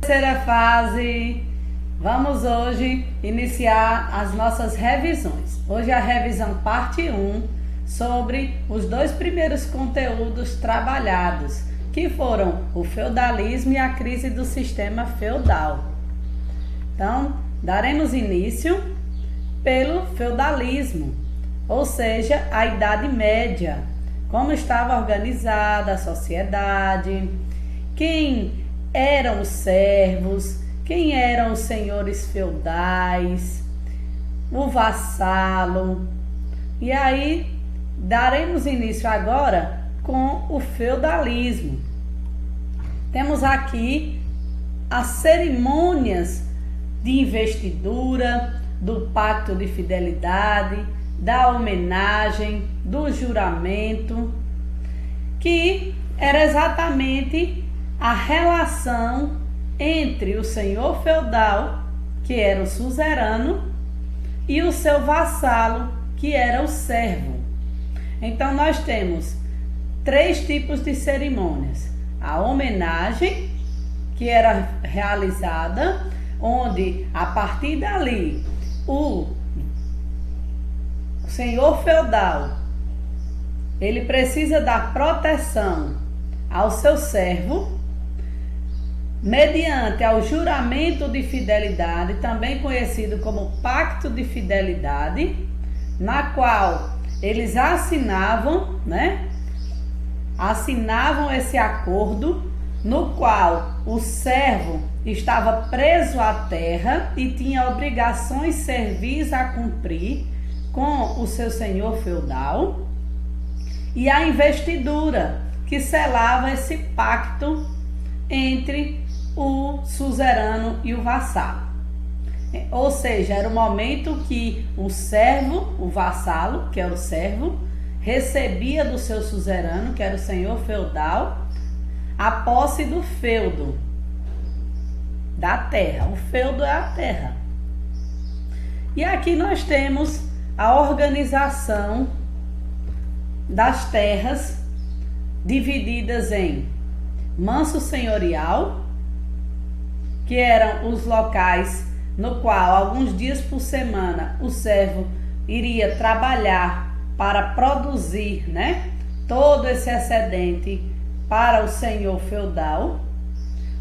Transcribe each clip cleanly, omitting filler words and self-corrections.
Terceira fase, vamos hoje iniciar as nossas revisões. Hoje é a revisão parte 1 sobre os dois primeiros conteúdos trabalhados, que foram o feudalismo e a crise do sistema feudal. Então, daremos início pelo feudalismo, ou seja, a Idade Média, como estava organizada a sociedade, quem eram os servos, quem eram os senhores feudais, o vassalo. E aí daremos início agora com o feudalismo. Temos aqui as cerimônias de investidura, do pacto de fidelidade, da homenagem, do juramento, que era exatamente a relação entre o senhor feudal, que era o suzerano, e o seu vassalo, que era o servo. Então nós temos três tipos de cerimônias: a homenagem, que era realizada, onde a partir dali o senhor feudal ele precisa dar proteção ao seu servo mediante ao juramento de fidelidade, também conhecido como pacto de fidelidade, na qual eles assinavam esse acordo, no qual o servo estava preso à terra e tinha obrigações servis a cumprir com o seu senhor feudal, e a investidura, que selava esse pacto entre o suzerano e o vassalo. Ou seja, era o momento que o servo, o vassalo, que era o servo, recebia do seu suzerano, que era o senhor feudal, a posse do feudo, da terra. O feudo é a terra. E aqui nós temos a organização das terras divididas em manso senhorial, que eram os locais no qual alguns dias por semana o servo iria trabalhar para produzir, todo esse excedente para o senhor feudal.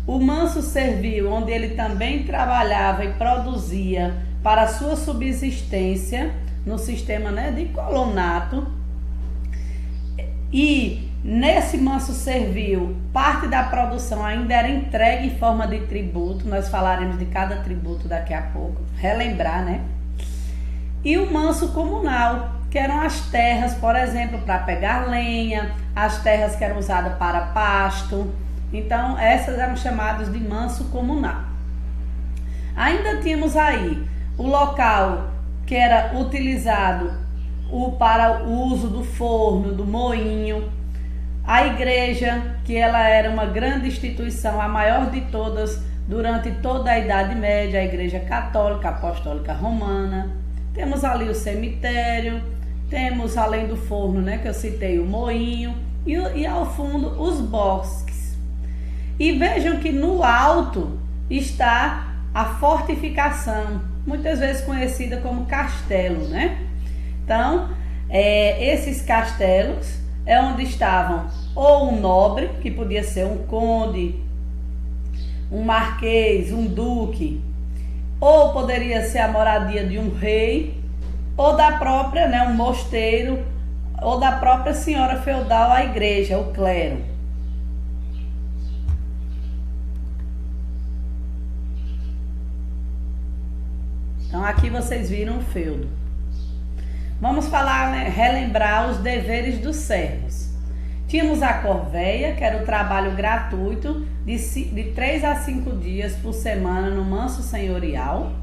O manso servil, onde ele também trabalhava e produzia para a sua subsistência no sistema de colonato. E nesse manso servil, parte da produção ainda era entregue em forma de tributo. Nós falaremos de cada tributo daqui a pouco, relembrar, E o manso comunal, que eram as terras, por exemplo, para pegar lenha, as terras que eram usadas para pasto. Então, essas eram chamadas de manso comunal. Ainda tínhamos aí o local que era utilizado para o uso do forno, do moinho. A igreja, que ela era uma grande instituição, a maior de todas durante toda a Idade Média, a Igreja Católica, Apostólica Romana. Temos ali o cemitério, temos além do forno, que eu citei, o moinho e ao fundo os bosques. E vejam que no alto está a fortificação, muitas vezes conhecida como castelo, Então, esses castelos é onde estavam ou um nobre, que podia ser um conde, um marquês, um duque, ou poderia ser a moradia de um rei, ou da própria, um mosteiro, ou da própria senhora feudal, a igreja, o clero. Então aqui vocês viram o feudo. Vamos falar, relembrar os deveres dos servos. Tínhamos a corveia, que era o trabalho gratuito de 3 a 5 dias por semana no manso senhorial.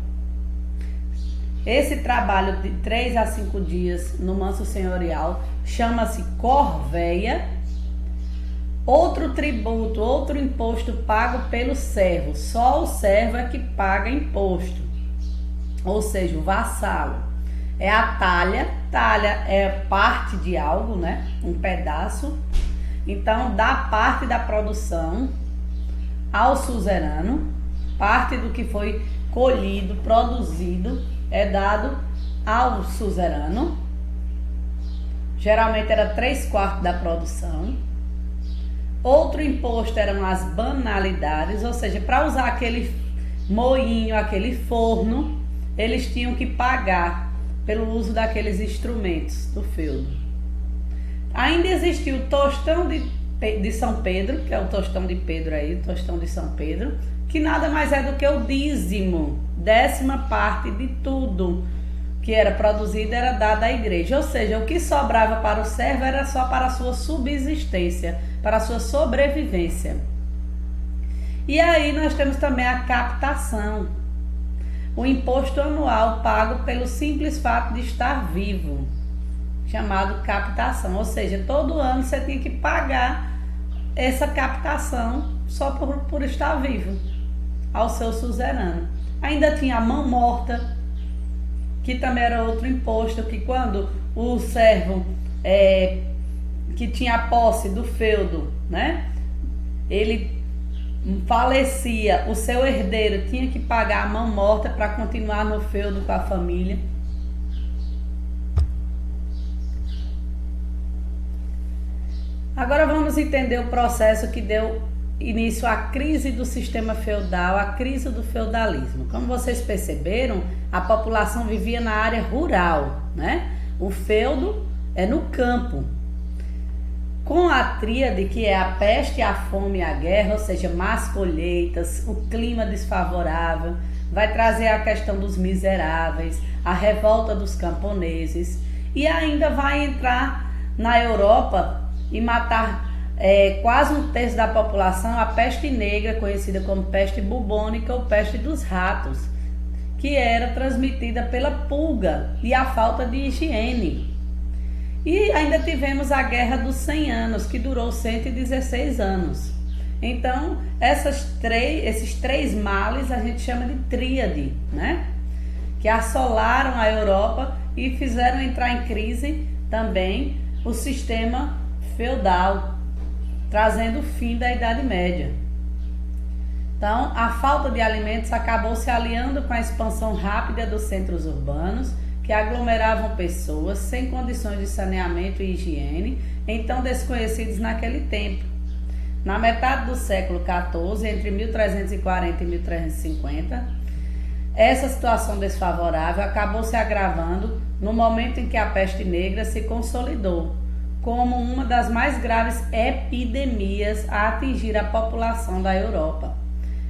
Esse trabalho de 3 a 5 dias no manso senhorial chama-se corveia. Outro tributo, outro imposto pago pelo servo. Só o servo é que paga imposto. Ou seja, o vassalo. É a talha. Talha é parte de algo, um pedaço. Então, dá parte da produção ao suzerano. parte do que foi colhido, produzido, é dado ao suzerano. Geralmente era 3/4 da produção. Outro imposto eram as banalidades, ou seja, para usar aquele moinho, aquele forno, eles tinham que pagar pelo uso daqueles instrumentos do feudo. Ainda existia o tostão de São Pedro, que é o tostão de Pedro aí, o tostão de São Pedro, que nada mais é do que o dízimo, 10ª parte de tudo que era produzido era dado à igreja, ou seja, o que sobrava para o servo era só para a sua subsistência, para a sua sobrevivência. E aí nós temos também a captação, o imposto anual pago pelo simples fato de estar vivo, chamado captação, ou seja, todo ano você tinha que pagar essa captação só por estar vivo ao seu suzerano. Ainda tinha a mão morta, que também era outro imposto, que quando o servo que tinha a posse do feudo, né, ele falecia, o seu herdeiro tinha que pagar a mão morta para continuar no feudo com a família. Agora vamos entender o processo que deu início à crise do sistema feudal, a crise do feudalismo. Como vocês perceberam, a população vivia na área rural, né? O feudo é no campo. Com a tríade, que é a peste, a fome e a guerra, ou seja, más colheitas, o clima desfavorável, vai trazer a questão dos miseráveis, a revolta dos camponeses, e ainda vai entrar na Europa e matar quase 1/3 da população, a peste negra, conhecida como peste bubônica ou peste dos ratos, que era transmitida pela pulga e a falta de higiene. E ainda tivemos a Guerra dos 100 Anos, que durou 116 anos. Então, esses três males a gente chama de tríade, né? Que assolaram a Europa e fizeram entrar em crise também o sistema feudal, trazendo o fim da Idade Média. Então, a falta de alimentos acabou se aliando com a expansão rápida dos centros urbanos, que aglomeravam pessoas sem condições de saneamento e higiene, então desconhecidos naquele tempo. Na metade do século XIV, entre 1340 e 1350, essa situação desfavorável acabou se agravando no momento em que a peste negra se consolidou como uma das mais graves epidemias a atingir a população da Europa.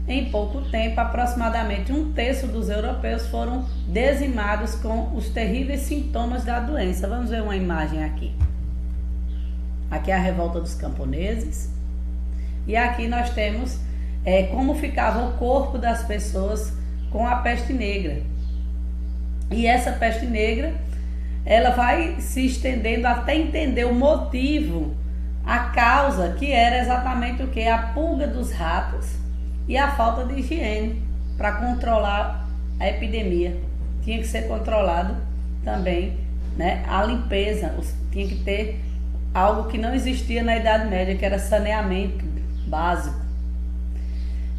Em pouco tempo, aproximadamente 1/3 dos europeus foram dizimados com os terríveis sintomas da doença. Vamos ver uma imagem aqui. Aqui é a revolta dos camponeses. E aqui nós temos como ficava o corpo das pessoas com a peste negra. E essa peste negra, ela vai se estendendo até entender o motivo, a causa, que era exatamente o que? A pulga dos ratos e a falta de higiene para controlar a epidemia. Tinha que ser controlado também, né? A limpeza, tinha que ter algo que não existia na Idade Média, que era saneamento básico.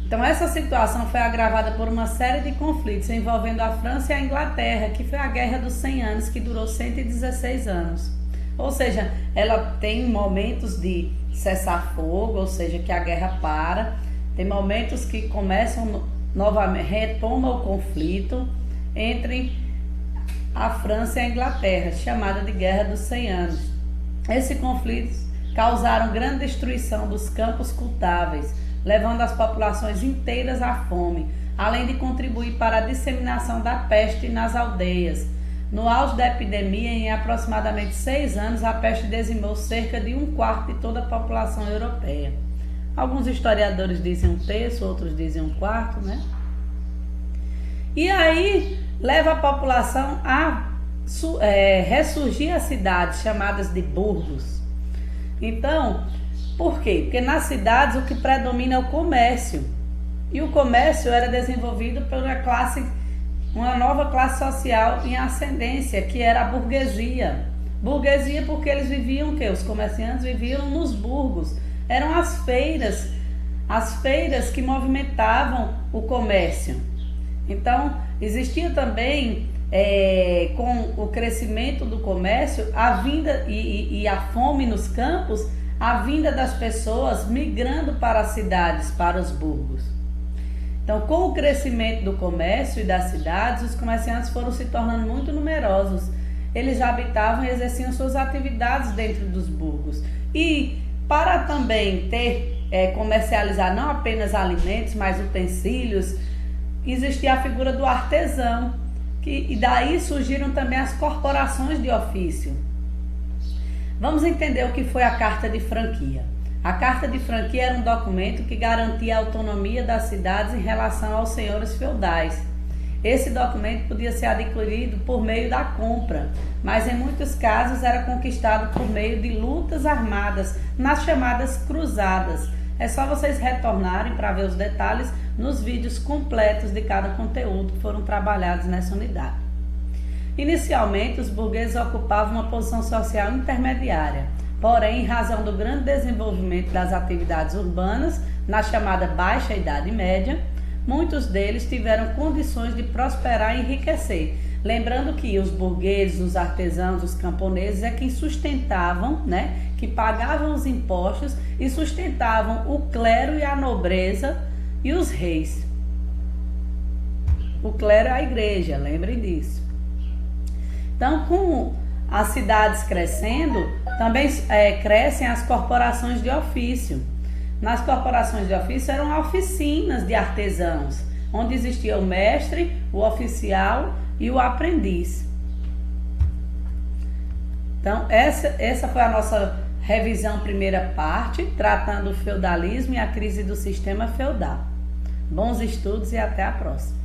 Então essa situação foi agravada por uma série de conflitos envolvendo a França e a Inglaterra, que foi a Guerra dos 100 Anos, que durou 116 anos. Ou seja, ela tem momentos de cessar fogo, ou seja, que a guerra para, tem momentos que começam novamente, retoma o conflito entre a França e a Inglaterra, chamada de Guerra dos 100 Anos. Esses conflitos causaram grande destruição dos campos cultáveis, levando as populações inteiras à fome, além de contribuir para a disseminação da peste nas aldeias. No auge da epidemia, em aproximadamente 6 anos, a peste dizimou cerca de 1/4 de toda a população europeia. Alguns historiadores dizem 1/3, outros dizem 1/4, né? E aí leva a população a ressurgir as cidades chamadas de burgos. Então, por quê? Porque nas cidades o que predomina é o comércio. E o comércio era desenvolvido por uma nova classe social em ascendência, que era a burguesia. Burguesia porque eles viviam o quê? Os comerciantes viviam nos burgos. Eram as feiras as feiras que movimentavam o comércio. Então, existia também, com o crescimento do comércio, a vinda e a fome nos campos, a vinda das pessoas migrando para as cidades, para os burgos. Então, com o crescimento do comércio e das cidades, os comerciantes foram se tornando muito numerosos. Eles já habitavam e exerciam suas atividades dentro dos burgos. E para também comercializar não apenas alimentos, mas utensílios, existia a figura do artesão, e daí surgiram também as corporações de ofício. Vamos entender o que foi a Carta de Franquia. A Carta de Franquia era um documento que garantia a autonomia das cidades em relação aos senhores feudais. Esse documento podia ser adquirido por meio da compra, mas em muitos casos era conquistado por meio de lutas armadas, nas chamadas cruzadas. É só vocês retornarem para ver os detalhes nos vídeos completos de cada conteúdo que foram trabalhados nessa unidade. Inicialmente, os burgueses ocupavam uma posição social intermediária, porém, em razão do grande desenvolvimento das atividades urbanas, na chamada Baixa Idade Média, muitos deles tiveram condições de prosperar e enriquecer. Lembrando que os burgueses, os artesãos, os camponeses é quem sustentavam, que pagavam os impostos e sustentavam o clero e a nobreza e os reis. O clero é a igreja, lembrem disso. Então, com as cidades crescendo, também crescem as corporações de ofício. Nas corporações de ofício eram oficinas de artesãos, onde existia o mestre, o oficial e o aprendiz. Então, essa foi a nossa revisão, primeira parte, tratando o feudalismo e a crise do sistema feudal. Bons estudos e até a próxima.